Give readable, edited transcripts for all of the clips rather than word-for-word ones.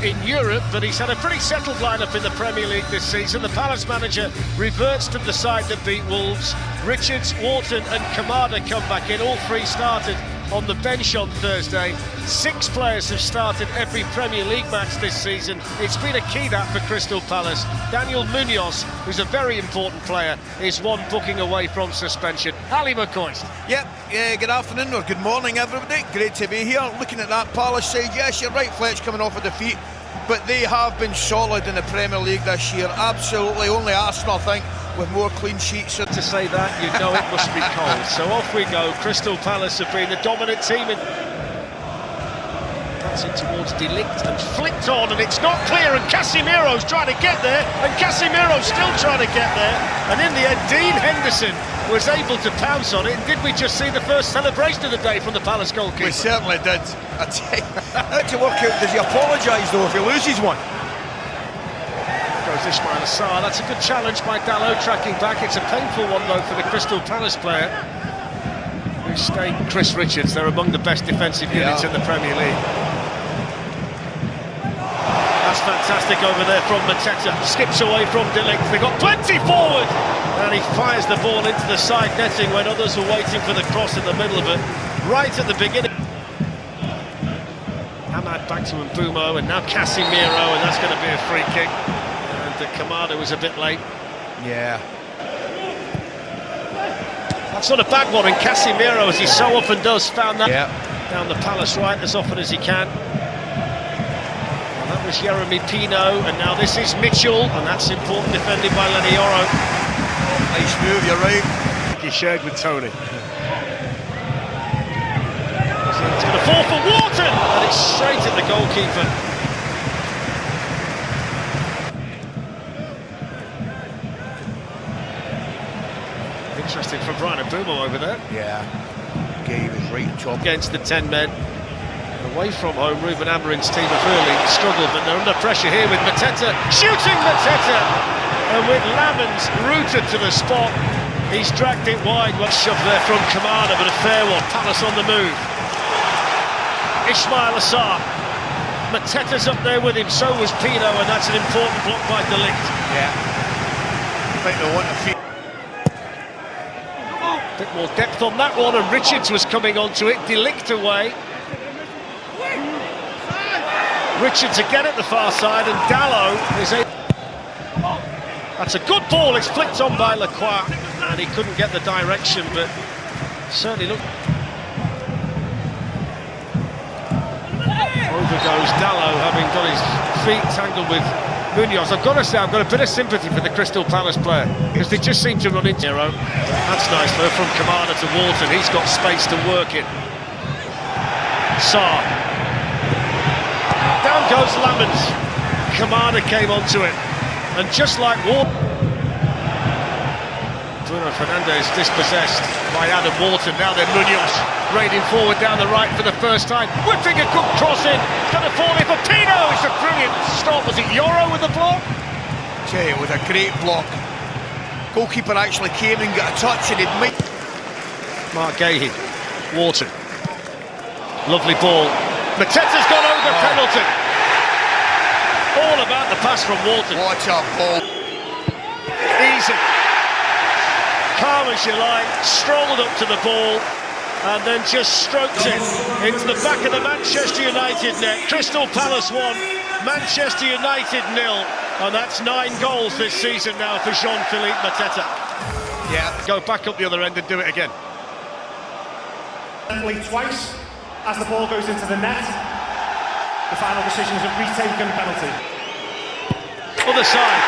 in Europe, but he's had a pretty settled lineup in the Premier League this season. The Palace manager reverts to the side that beat Wolves. Richards, Wharton and Kamada come back in. All three started on the bench on Thursday. 6 players have started every Premier League match this season. It's been a key that for Crystal Palace. Daniel Munoz, who's a very important player, is one booking away from suspension. Ali McCoist. Yep, good afternoon or good morning everybody. Great to be here. Looking at that Palace side, yes, you're right, Fletch coming off a defeat, but they have been solid in the Premier League this year. Absolutely, only Arsenal, I think, with more clean sheets. To say that, you know it must be cold. So off we go. Crystal Palace have been the dominant team in... That's it towards De Ligt and flicked on, and it's not clear, and Casemiro's trying to get there, and Casemiro's still trying to get there, and in the end Dean Henderson was able to pounce on it. Did we just see the first celebration of the day from the Palace goalkeeper? We certainly did. I tell you, how to work out, does he apologise though if he loses one? Goes Ismail Assar. That's a good challenge by Dalot, tracking back. It's a painful one though for the Crystal Palace player who's stayed. Chris Richards, they're among the best defensive units in the Premier League. That's fantastic over there from Mateta. Skips away from De Ligt. They've got plenty forward, and he fires the ball into the side netting when others were waiting for the cross in the middle of it, right at the beginning. Ahmad back to Mbeumo, and now Casemiro, and that's going to be a free kick. And Kamada was a bit late. Yeah. That's not a bad one, and Casemiro, as he so often does, found that down the Palace right as often as he can. That was Jeremy Pino, and now this is Mitchell, and that's important defended by Lenny Oro. Nice move, you're right. He shared with Tony. So it's going to fall for Wharton, and it's straight at the goalkeeper. Interesting for Brian Mbeumo over there. Yeah, he was right top. Against the 10 men. Away from home, Ruben Amorim's team have really struggled, but they're under pressure here with Mateta, shooting Mateta! And with Lamens rooted to the spot, he's dragged it wide. One shove there from Kamada, but a fair one. Palace on the move. Ismail Assar. Mateta's up there with him, so was Pino, and that's an important block by De Ligt. Yeah. I think they want to feed. Bit more depth on that one, and Richards was coming onto it. De Ligt away. Richards again at the far side, and Dalot is a... That's a good ball, it's flicked on by Lacroix, and he couldn't get the direction, but certainly looked... Over goes Dalot, having got his feet tangled with Munoz. I've got to say, I've got a bit of sympathy for the Crystal Palace player, because they just seem to run into Hero. That's nice though, from Kamada to Wharton. He's got space to work in. Sarr. Down goes Lamens. Kamada came onto it, and just like Wharton, Bruno Fernandes dispossessed by Adam Wharton. Now then Munoz raiding forward down the right for the first time, whipping a good cross in, gonna fall in for Pino. It's a brilliant stop. Was it Yoro with the block? Tell you, it was a great block. Goalkeeper actually came and got a touch, and he'd make... Mark Gahey, Wharton, lovely ball. Mateta's gone over penalty. All about the pass from Wharton. What a ball. Easy. Calm as you like, strolled up to the ball, and then just stroked it into the back of the Manchester United net. Crystal Palace 1, Manchester United 0, and that's 9 goals this season now for Jean-Philippe Mateta. Yeah. Go back up the other end and do it again. Twice as the ball goes into the net. The final decision is a retaken penalty. Other side,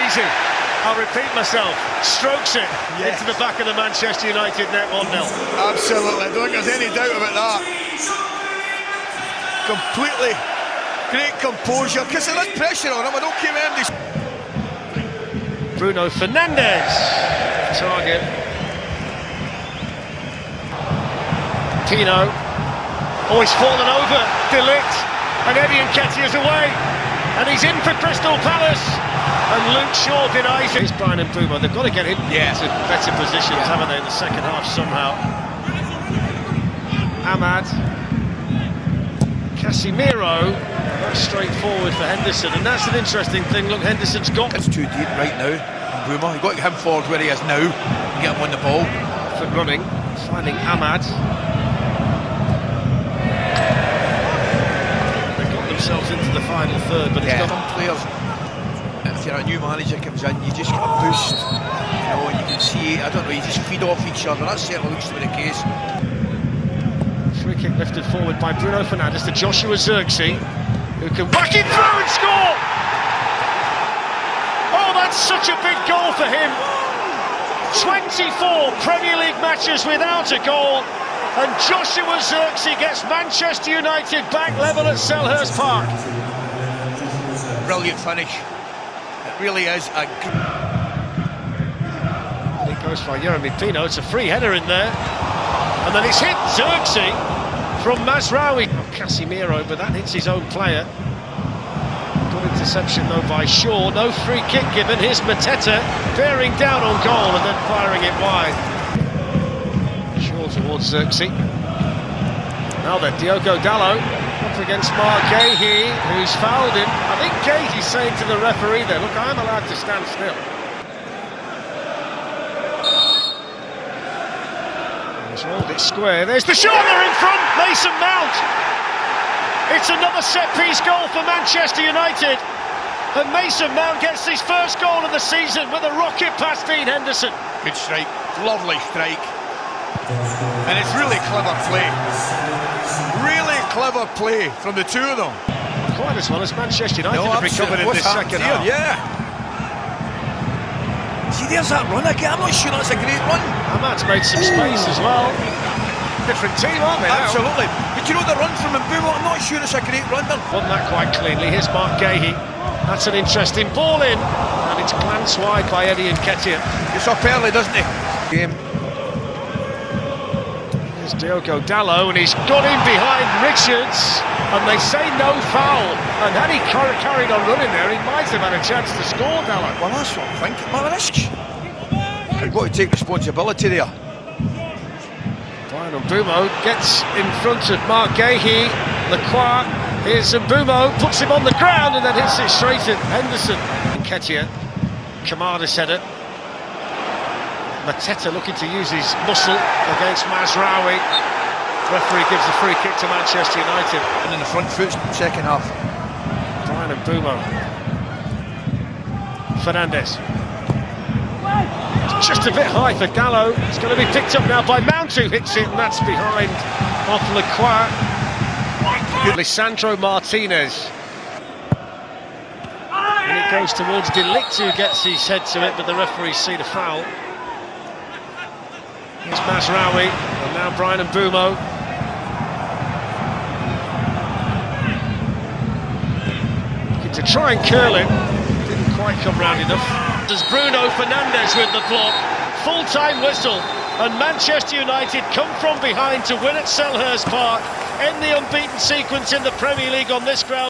easy. I'll repeat myself, strokes it into the back of the Manchester United net, 1-0. Absolutely, I don't think there's any doubt about that. Completely, great composure, because there's pressure on him, I don't care where he's... Bruno Fernandes, target. Pino, he's fallen over, De Ligt, and Eddie Nketiah's away, and he's in for Crystal Palace. And Luke Shaw denies it. It's Brian Mbeumo. They've got to get him into better positions, haven't they, in the second half somehow. Ahmad. Casemiro, that's straightforward for Henderson, and that's an interesting thing. Look, Henderson's got... It's too deep right now. Boomer, you've got to get him forward where he is now, get him on the ball. For running, finding Ahmad. They got themselves into the final third, but it's got... Some players, if you're a new manager comes in, you just get a boost, you know, and you can see, I don't know, you just feed off each other. That certainly looks to be the case. Free kick lifted forward by Bruno Fernandes to Joshua Zirkzee, who can whack it through and score! Oh, that's such a big goal for him! 24 Premier League matches without a goal, and Joshua Zirkzee gets Manchester United back level at Selhurst Park. Brilliant finish. It really is a... And it goes for Yeremy Pino. It's a free header in there, and then it's hit Zirkzee from Mazraoui. Oh, Casemiro, but that hits his own player. Good interception though by Shaw. No free kick given. Here's Mateta bearing down on goal and then firing it wide. Shaw towards Zirkzee. Now then, Diogo Dalot up against Mark Gahey, who's fouled him. I think Gahey's saying to the referee there, look, I'm allowed to stand still. He's rolled it square. There's the shot, they're in front. Mason Mount. It's another set-piece goal for Manchester United. And Mason Mount gets his first goal of the season with a rocket past Dean Henderson. Good strike, lovely strike. And it's really clever play. Really clever play from the two of them. Quite as well as Manchester United have recovered in this second half. Yeah. See, there's that run again. I'm not sure that's a great run. Ahmad's made some space as well. Different team, aren't they? Absolutely. But you know the run from Mbeumo, I'm not sure it's a great run. Won that quite cleanly. Here's Mark Gahey. That's an interesting ball in. And it's glanced wide by Eddie Nketiah. It's up early, doesn't he? Game. Here's Diogo Dalot, and he's got in behind Richards. And they say no foul. And had he carried on running there, he might have had a chance to score, Dalot. Well, that's what I'm thinking. Well, you've got to take responsibility there. Brian Mbeumo gets in front of Mark Gahey. Lacroix, here's Mbeumo, puts him on the ground and then hits it straight at Henderson. Nketiah, Kamada's header. Mateta looking to use his muscle against Mazraoui. Referee gives the free kick to Manchester United. And in the front foot, second half. Brian Mbeumo. Fernandes. Just a bit high for Dalot. It's going to be picked up now by Mount, who hits it, and that's behind off Lacroix. Lisandro Martinez. And it goes towards De Ligt, who gets his head to it, but the referee's seen a foul. Here's Mazraoui, and now Brian Mbeumo. Looking to try and curl it. Didn't quite come round enough. There's Bruno Fernandes with the block. Full-time whistle, and Manchester United come from behind to win at Selhurst Park, end the unbeaten sequence in the Premier League on this ground.